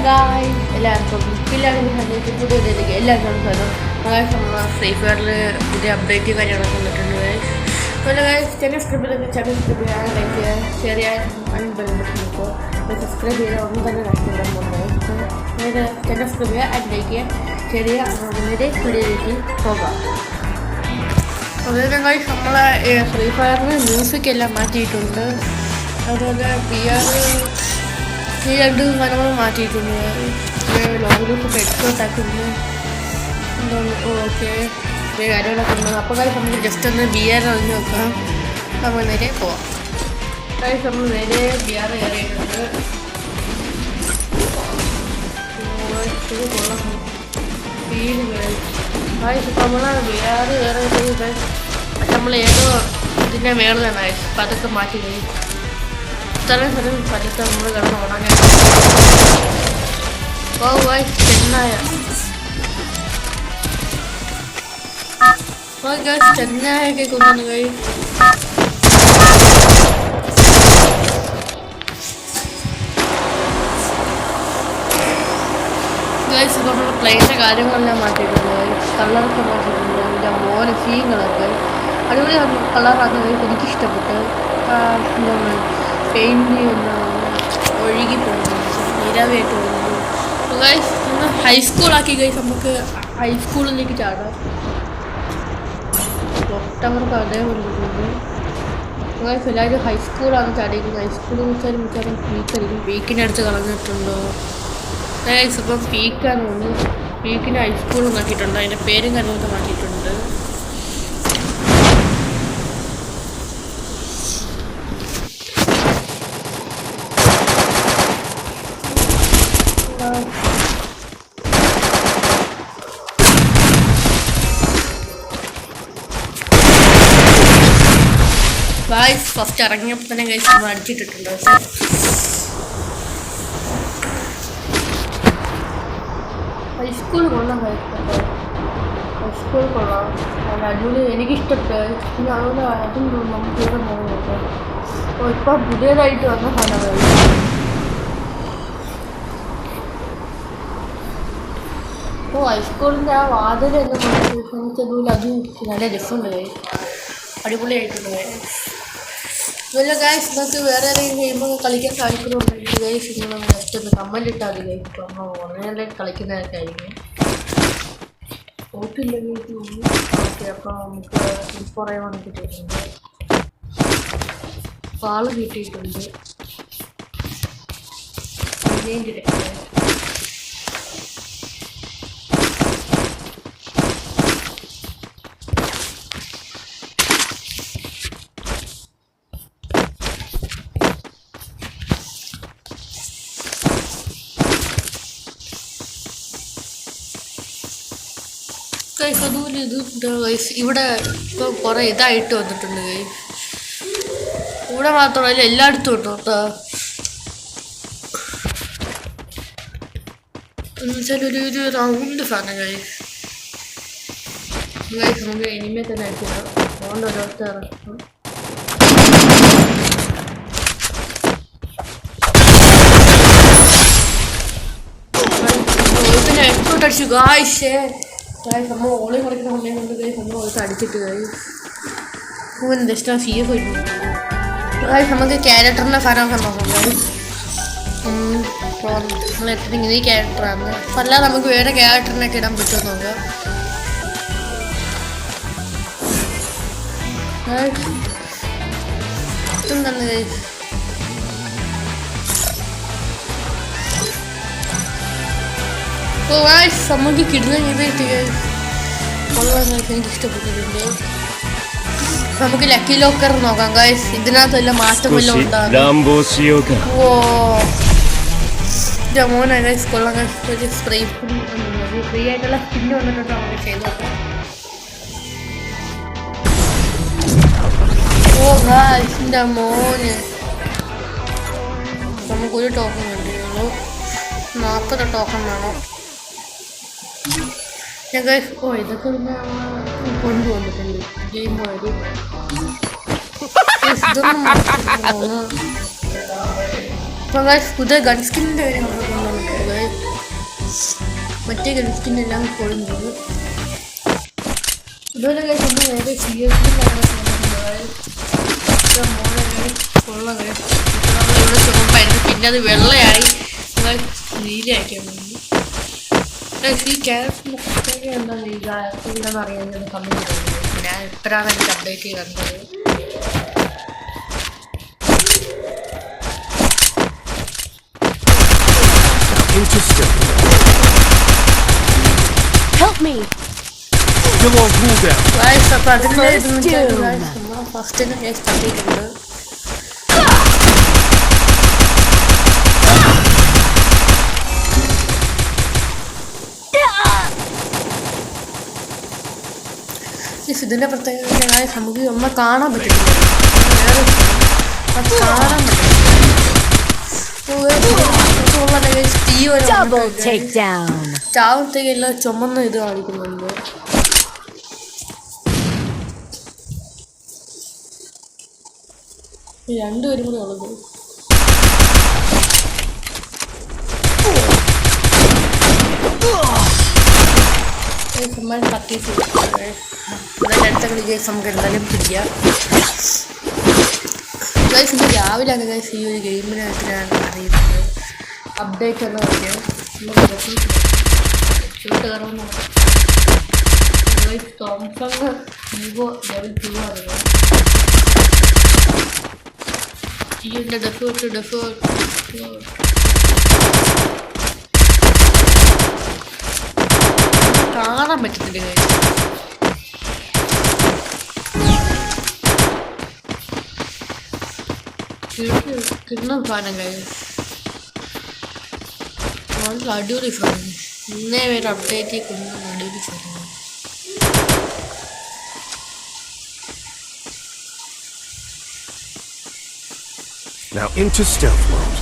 Guys എല്ലാവർക്കും പുതിയതിലേക്ക് എല്ലാവർക്കും സ്വാഗതം. നമ്മൾ ഫ്രീ ഫയറിൽ പുതിയ അപ്ഡേറ്റ് കാര്യങ്ങളൊക്കെ വന്നിട്ടുണ്ട്. അതുപോലെ ചെറിയ സ്ക്രിപ്റ്റ് ചെയ്യാൻ ലൈക്ക് ചെറിയ അൺബന്ധപ്പെട്ടിപ്പോൾ സബ്സ്ക്രൈബ് ചെയ്താൽ ഒന്നും തന്നെ നഷ്ടപ്പെടാൻ പോകുന്നത്. ചെറിയ സ്ക്രിപ്റ്റ് അതിലേക്ക് ചെറിയ വീഡിയോയിലേക്ക് പോകാം. അതുപോലെ ഗായ്സ് നമ്മളെ ഫ്രീ ഫയറിന് മ്യൂസിക് എല്ലാം മാറ്റിയിട്ടുണ്ട്. അതുപോലെ ഈ രണ്ട് കാര്യങ്ങൾ മാറ്റിയിട്ടുണ്ട്. ലോങ് ലൂപ്പ് എക്സ്പോർട്ട് ആക്കുന്നു. ഓക്കെ കാര്യങ്ങളൊക്കെ ഉണ്ട്. അപ്പോൾ കാര്യം നമുക്ക് ജസ്റ്റ് ഒന്ന് ബിയർ അറിഞ്ഞ് നോക്കാം. നമ്മൾ നേരെ പോവാം. കാര്യം നമ്മൾ നേരെ ബിയർ കയറിയിട്ടുണ്ട്. നമ്മൾ ബിയർ കയറിയിട്ട് നമ്മൾ ഏതോ ഇതിൻ്റെ മേളിലാണ് അപ്പം അതൊക്കെ മാറ്റി കഴിയും. ഇത്രയും സ്ഥലം പതുക്കെ നമ്മൾ കിടന്ന് ഉണങ്ങാൻ ചെന്നായൊക്കെ കൊണ്ടുവന്ന് കഴിയും. ഇപ്പോൾ നമ്മൾ പ്ലെയിൻ്റെ കാര്യങ്ങളെല്ലാം മാറ്റിയിട്ടുണ്ട്. കളറൊക്കെ മാറ്റിയിട്ടുണ്ട്. എൻ്റെ മോന് സീങ്ങളൊക്കെ അടിപൊളി കളറാക്കുന്നത് എനിക്കിഷ്ടപ്പെട്ടു. എന്താണ് പെയിൻറ്റ് ഒന്ന് ഒഴുകി പോകുന്നു, നിരവായിട്ട് പോകുന്നു. ഒന്ന് ഹൈസ്കൂളാക്കി കഴിച്ച് നമുക്ക് ഹൈസ്കൂളിലേക്ക് ചാടാം. ഒട്ടവർക്ക് അതേപോലെ എല്ലാവരും ഹൈസ്കൂളാണ് ചാടിയിരിക്കുന്നത്. ഹൈസ്കൂളിൽ മിക്കവാറും പീക്കായിരിക്കും. പീക്കിൻ്റെ അടുത്ത് കളഞ്ഞിട്ടുണ്ടോ? ഇപ്പം പീക്കാണ് തോന്നുന്നു. പീക്കിന് ഹൈസ്കൂൾ മാറ്റിയിട്ടുണ്ട്. അതിൻ്റെ പേരും കാര്യങ്ങളൊക്കെ മാറ്റിയിട്ടുണ്ട്. ഗായ്സ് ഫസ്റ്റ് ഇറങ്ങിയപ്പോൾ തന്നെ ഗൈസ് നമ്മൾ അടിച്ചിട്ടിട്ടുണ്ട്. ഹൈസ്കൂൾ കൊള്ളാം. ഹൈസ്കൂൾ കൊള്ളാം. അടിപൊളി എനിക്കിഷ്ടപ്പെട്ടു. പിന്നെ അതുപോലെ അതും നമുക്ക് ഇവിടെ നോക്കാം. അപ്പോൾ ഇപ്പം പുതിയതായിട്ട് വന്ന സാധനങ്ങൾ അപ്പോൾ ഹൈസ്കൂളിൻ്റെ ആ വാതിൽ എന്ന് പറഞ്ഞതുപോലെ അതും നല്ല രസമുണ്ട്. അടിപൊളിയായിട്ടുണ്ട്. അതുപോലെ ഗായ്സ് നിങ്ങൾക്ക് വേറെ ഏതെങ്കിലും ഗെയിമൊക്കെ കളിക്കാൻ സാധിക്കുന്നുണ്ടെങ്കിൽ ഗൈസ് നിങ്ങൾ ജസ്റ്റ് ഒന്ന് കമൻറ്റ് ഇട്ടാൽ മതി. ഗൈസ് ഇപ്പോൾ നമ്മൾ ഓൺലൈനിലേക്ക് കളിക്കുന്നതൊക്കെ ആയിരിക്കും. ഓട്ടില്ലെങ്കിൽ ഓക്കെ. അപ്പോൾ നമുക്ക് കുറേ വന്ന് കിട്ടിയിട്ടുണ്ട്. പാള് കിട്ടിയിട്ടുണ്ട്. അതുപോലെ ഇത് ഇവിടെ ഇപ്പോൾ കുറേ ഇതായിട്ട് വന്നിട്ടുണ്ട്. ഗൈസ് ഇവിടെ മാത്രമല്ല എല്ലായിടത്തും ഉണ്ട് കേട്ടോ. എന്നുവെച്ചാൽ ഒരു റൗണ്ട് സാധനം ഗൈസ് നമുക്ക് ഇനിമേ തന്നെ അയച്ചില്ല. അതുകൊണ്ട് ഓരോരുത്തർ ഇറക്കും. പിന്നെ എക്സ്പോർട്ട് അടിച്ചു ഗായ്സ്. നമ്മൾ ഓളി കുറയ്ക്കുന്ന കൊണ്ടേ കൊണ്ട് നമ്മൾ ഓൾക്ക് അടിച്ചിട്ട് ജസ്റ്റ് ആ ഫീസ് പോയിട്ട് നമുക്ക് ക്യാരക്ടറിൻ്റെ ഫലമൊക്കെ നോക്കാം. നമ്മൾ എപ്പോഴും ഇങ്ങനെ ഈ ക്യാരക്ടറാണ്. അപ്പം അല്ലാതെ നമുക്ക് വേറെ ക്യാരക്ടറിനൊക്കെ ഇടാൻ പറ്റുമോ നോക്കാം. ഇതും തന്നെ നമുക്ക് കിട്ടുന്ന ചെയ്തിട്ട് കൊള്ളാൻ എനിക്ക് ഇഷ്ടപ്പെട്ടിട്ടുണ്ട്. നമുക്ക് ലക്കി ലോക്കർ നോക്കാം ഗൈസ്. ഇതിനകത്ത് വല്ല മാറ്റം വല്ലതും ഉണ്ടാകും. ഓ മോനെ ഗൈസ് കൊള്ളാം. ഒരു സ്പ്രേ ഫ്രീ ആയിട്ടുള്ള സ്കിന്ന് വന്നിട്ടുണ്ട്. നമുക്ക് ചെയ്ത് നോക്കാം. ഓ ഗൈസ് എൻ്റെ മോന് നമുക്കൊരു ടോക്കൺ കിട്ടിയുള്ളൂ. 40 ടോക്കൺ വേണം. ഇതൊക്കെ പിന്നെ കൊണ്ടുവന്നിട്ടുണ്ട് ഗെയിം പോയത്. ഇതൊന്നും പുതിയ ഗൺ സ്കിന്നിൻ്റെ കാര്യം നമ്മൾ കൊണ്ടുവന്നിട്ടുണ്ട്. മറ്റേ ഗൾഫിനെല്ലാം കൊള്ളുന്നത്. ഇതുപോലെ കഴിക്കുമ്പോൾ നേരെ സീരിയസ്ലി ഇവിടെ ചുമപ്പായിരുന്നു, പിന്നെ അത് വെള്ളയായി നീലയാക്കിയാൽ മതി. ഈ ക്യാരക്ടർ എന്താ എന്താണെന്ന് അറിയാൻ കമ്മിറ്റ് ചെയ്യുന്നത്. ഞാൻ എപ്പോഴാണ് എനിക്ക് അപ്ഡേറ്റ് കണ്ടത്. Help me. Still on cooldown. ഫസ്റ്റിന് കേസ് തട്ടിയിട്ടുണ്ട്. ഇതിന്റെ പ്രത്യേകത നമുക്ക് നമ്മളെ കാണാൻ പറ്റില്ല. കാണാൻ ചാവത്തേക്ക് എല്ലാം ചുമന്ന ഇത് കാണിക്കുന്നുണ്ട്. രണ്ടുപേരും കൂടെ ഉള്ളത്. അടുത്ത കളി കേസ് നമുക്ക് എന്തായാലും പിടിക്കാം. ഇന്ന് രാവിലെയാണ് ഗൈസ് ഈ ഒരു ഗെയിമിനായിട്ട് ഞാൻ അറിയുന്നത്. അപ്ഡേറ്റ് എന്ന് പറയാം. തോംസങ് വിവോ ലെവൽ 2 ആണ്. ഇതിൻ്റെ ഡെഫേർട്ട് കാണാൻ പറ്റത്തില്ല ഗൈസ്. കിട്ടുന്ന സാധനം കഴിയും. നല്ല അടിപൊളി സാധനം. ഇന്നേ വരെ അപ്ഡേറ്റ് കൊണ്ടുവന്ന അടിപൊളി സാധനം. Now into stealth mode.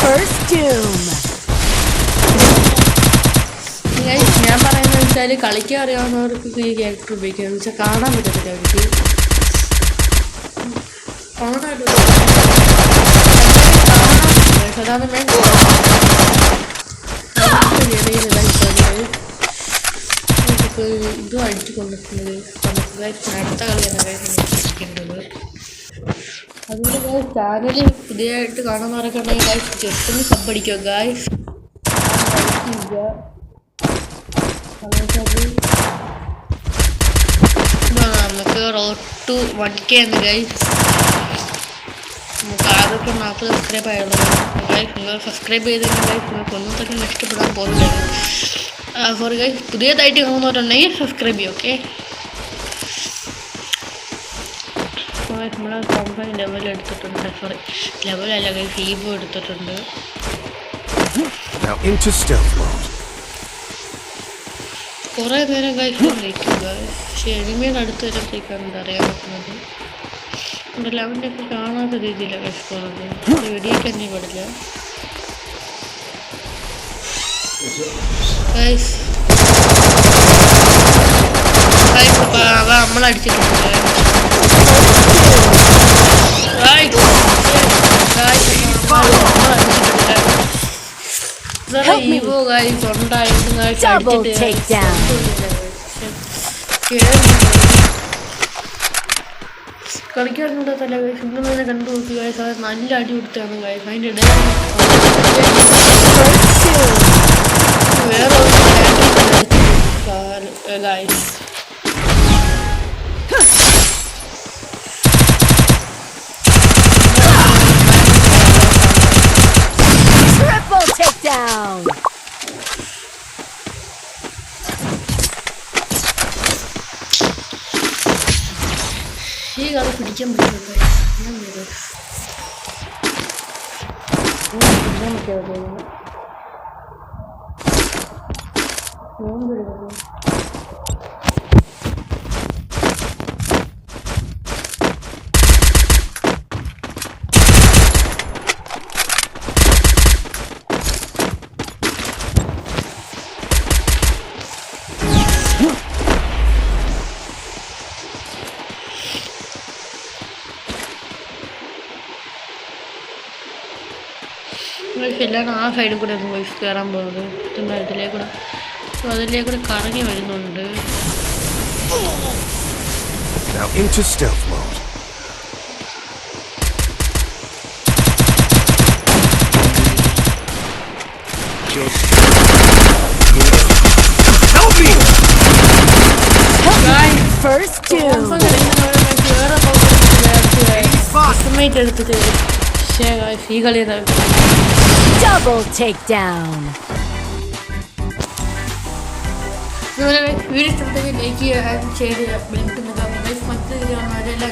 First doom. ഞാൻ പറയുന്നത് വെച്ചാൽ കളിക്കാൻ അറിയാവുന്നവർക്ക് ഈ ക്യാരക്ടർ ഉപയോഗിക്കുക എന്ന് വെച്ചാൽ കാണാൻ പറ്റത്തില്ല. അവർക്ക് അതാണ് മെയിൻ. ഇതും അടിച്ചു കൊണ്ടിട്ടുള്ളത് അടുത്ത കളിയാണ് കഴിക്കുന്നത്. അതുകൊണ്ട് ചാനൽ പുതിയതായിട്ട് കാണുന്നവരൊക്കെ ഉണ്ടെങ്കിൽ ഗായ്സ് ജസ്റ്റ് ഒന്ന് സബ് അടിക്കുക ഗായ്സ്. നമുക്ക് റോഡ് ടു 1K ആണ് ഗായ്സ്. നമുക്ക് ആകെ 40 സബ്സ്ക്രൈബ് ആയുള്ളൂ ഗായ്സ്. നിങ്ങൾ സബ്സ്ക്രൈബ് ചെയ്തതിന് ഗായ്സ് നിങ്ങൾക്ക് ഒന്നും തന്നെ നഷ്ടപ്പെടാൻ പോകുന്നില്ല. സോറി ഗായ്സ്, പുതിയതായിട്ട് കാണുന്നവരുണ്ടെങ്കിൽ സബ്സ്ക്രൈബ് ചെയ്യും. ഓക്കെ, നമ്മളെ കോമ്പനി ലെവൽ എടുത്തിട്ടുണ്ട്. സോറി, ലെവലല്ല ഗൈസ്, ഈവോ എടുത്തിട്ടുണ്ട്. കുറേ നേരം ഗൈസ് കളിക്കുക. പക്ഷേ എനിമേന്ന് അടുത്ത് വരുമ്പോഴത്തേക്കാണ് ഇത് അറിയാൻ പറ്റുന്നത്. നമ്മുടെ ലെവലിൻ്റെ ഒക്കെ കാണാത്ത രീതിയിലാണ് ഗൈസ് പോകുന്നത്. വെടിയേക്കാൻ ഞാൻ പാടില്ല ഗൈസ്. നമ്മളടിച്ചിട്ടുണ്ട്. ഈവോ ഗൈസ് ഉണ്ടായിരുന്നു. കളിക്കാറുണ്ട് തല ഗൈസ്. ഇന്നും തന്നെ കണ്ടു നോക്കി ഗൈസ്. അത് നല്ല അടി കൊടുത്താണ് ഗൈസ്. അതിൻ്റെ ഇടയിൽ വേറെ ഗൈസ് down. ഈ കളി പിടിക്കാൻ പറ്റില്ല. എല്ലാം ആ സൈഡിൽ കൂടെ ഒന്ന് വോയിസ് കയറാൻ പോകുന്നത് ഇതിലേ കൂടെ. സോ അതിലേ കൂടെ കറങ്ങി വരുന്നുണ്ട്. Now into stealth mode. Help me! First doom. എടുത്തിട്ട് ഈ കളി Double takedown. വീഡിയോ ഇഷ്ടപ്പെട്ടെങ്കിൽ ലൈക്ക് ചെയ്യുക, ഷെയർ ചെയ്യുക, മറ്റു വീഡിയോ എല്ലാം